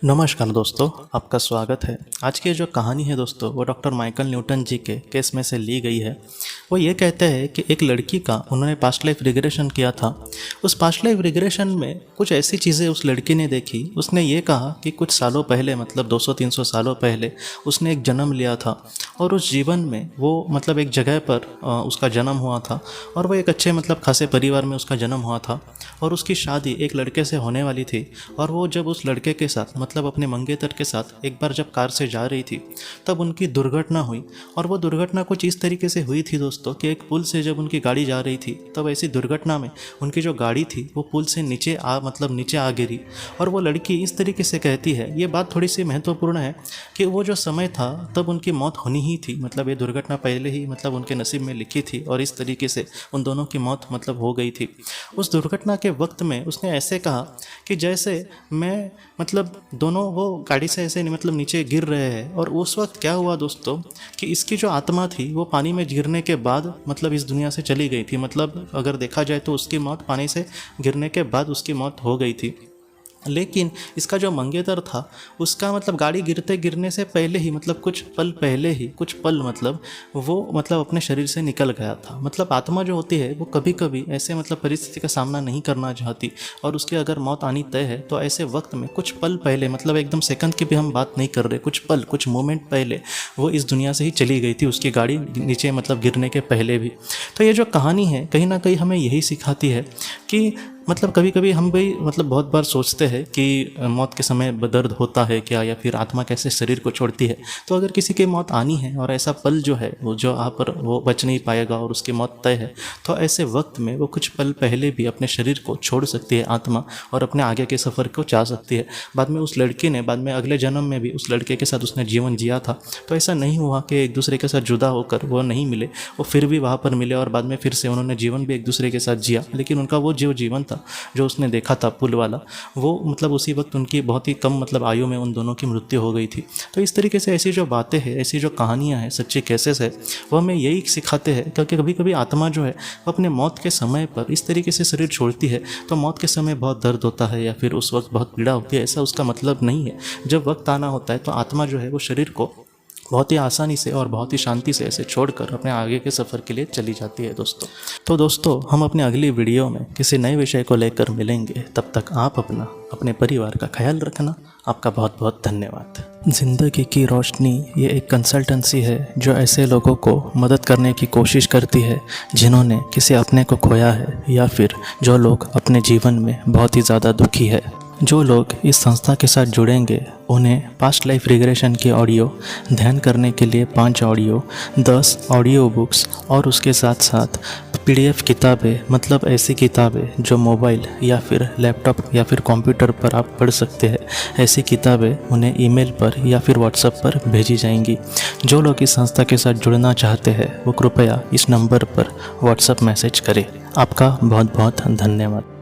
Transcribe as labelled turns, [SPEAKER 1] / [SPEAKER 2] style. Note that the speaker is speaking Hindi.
[SPEAKER 1] नमस्कार दोस्तों, आपका स्वागत है। आज की जो कहानी है दोस्तों, वो डॉक्टर माइकल न्यूटन जी के केस में से ली गई है। वो ये कहते हैं कि एक लड़की का उन्होंने पास्ट लाइफ रिग्रेशन किया था। उस पास्ट लाइफ रिग्रेशन में कुछ ऐसी चीज़ें उस लड़की ने देखी। उसने ये कहा कि कुछ सालों पहले, मतलब 200-300 सालों पहले उसने एक जन्म लिया था और उस जीवन में वो मतलब एक जगह पर उसका जन्म हुआ था और वो एक अच्छे मतलब खासे परिवार में उसका जन्म हुआ था और उसकी शादी एक लड़के से होने वाली थी। और वो जब उस लड़के के साथ मतलब अपने मंगेतर के साथ एक बार जब कार से जा रही थी तब उनकी दुर्घटना हुई। और वो दुर्घटना कुछ इस तरीके से हुई थी दोस्तों कि एक पुल से जब उनकी गाड़ी जा रही थी तब ऐसी दुर्घटना में उनकी जो गाड़ी थी वो पुल से नीचे आ गिरी। और वो लड़की इस तरीके से कहती है, ये बात थोड़ी सी महत्वपूर्ण है कि वो जो समय था तब उनकी मौत होनी ही थी। मतलब ये दुर्घटना पहले ही मतलब उनके नसीब में लिखी थी और इस तरीके से उन दोनों की मौत मतलब हो गई थी। उस दुर्घटना के वक्त में उसने ऐसे कहा कि जैसे मैं मतलब दोनों वो गाड़ी से ऐसे मतलब नीचे गिर रहे हैं। और उस वक्त क्या हुआ दोस्तों कि इसकी जो आत्मा थी वो पानी में गिरने के बाद मतलब इस दुनिया से चली गई थी। मतलब अगर देखा जाए तो उसकी मौत पानी से गिरने के बाद उसकी मौत हो गई थी। लेकिन इसका जो मंगेतर था उसका मतलब गाड़ी गिरने से पहले ही मतलब कुछ पल मतलब वो मतलब अपने शरीर से निकल गया था। मतलब आत्मा जो होती है वो कभी कभी ऐसे मतलब परिस्थिति का सामना नहीं करना चाहती और उसकी अगर मौत आनी तय है तो ऐसे वक्त में कुछ पल पहले, मतलब एकदम सेकंड की भी हम बात नहीं कर रहे, कुछ मोमेंट पहले वो इस दुनिया से ही चली गई थी, उसकी गाड़ी नीचे मतलब गिरने के पहले भी। तो ये जो कहानी है कहीं ना कहीं हमें यही सिखाती है कि मतलब कभी कभी हम भी मतलब बहुत बार सोचते हैं कि मौत के समय दर्द होता है क्या, या फिर आत्मा कैसे शरीर को छोड़ती है। तो अगर किसी की मौत आनी है और ऐसा पल जो है वो जो आप पर वो बच नहीं पाएगा और उसकी मौत तय है, तो ऐसे वक्त में वो कुछ पल पहले भी अपने शरीर को छोड़ सकती है आत्मा और अपने आगे के सफ़र को चाह सकती है। बाद में उस लड़की ने बाद में अगले जन्म में भी उस लड़के के साथ उसने जीवन जिया था। तो ऐसा नहीं हुआ कि एक दूसरे के साथ जुदा होकर वो नहीं मिले, वो फिर भी वहाँ पर मिले और बाद में फिर से उन्होंने जीवन भी एक दूसरे के साथ जिया। लेकिन उनका वो जो जीवन था जो उसने देखा था पुल वाला, वो मतलब उसी वक्त उनकी बहुत ही कम मतलब आयु में उन दोनों की मृत्यु हो गई थी। तो इस तरीके से ऐसी जो बातें हैं, ऐसी जो कहानियाँ हैं, सच्चे केसेस है, वो हमें यही सिखाते हैं। क्योंकि कभी कभी आत्मा जो है वो अपने मौत के समय पर इस तरीके से शरीर छोड़ती है तो मौत के समय बहुत दर्द होता है या फिर उस वक्त बहुत पीड़ा होती है, ऐसा उसका मतलब नहीं है। जब वक्त आना होता है तो आत्मा जो है वो शरीर को बहुत ही आसानी से और बहुत ही शांति से ऐसे छोड़कर अपने आगे के सफ़र के लिए चली जाती है दोस्तों। तो दोस्तों, हम अपने अगली वीडियो में किसी नए विषय को लेकर मिलेंगे। तब तक आप अपने परिवार का ख्याल रखना। आपका बहुत बहुत धन्यवाद। ज़िंदगी की रोशनी ये एक कंसल्टेंसी है जो ऐसे लोगों को मदद करने की कोशिश करती है जिन्होंने किसी अपने को खोया है या फिर जो लोग अपने जीवन में बहुत ही ज़्यादा दुखी है। जो लोग इस संस्था के साथ जुड़ेंगे उन्हें पास्ट लाइफ रिग्रेशन के ऑडियो, ध्यान करने के लिए 5 ऑडियो, 10 ऑडियो बुक्स और उसके साथ साथ PDF किताबें, मतलब ऐसी किताबें जो मोबाइल या फिर लैपटॉप या फिर कंप्यूटर पर आप पढ़ सकते हैं, ऐसी किताबें उन्हें ईमेल पर या फिर व्हाट्सएप पर भेजी जाएंगी। जो लोग इस संस्था के साथ जुड़ना चाहते हैं वो कृपया इस नंबर पर व्हाट्सएप मैसेज करें। आपका बहुत बहुत धन्यवाद।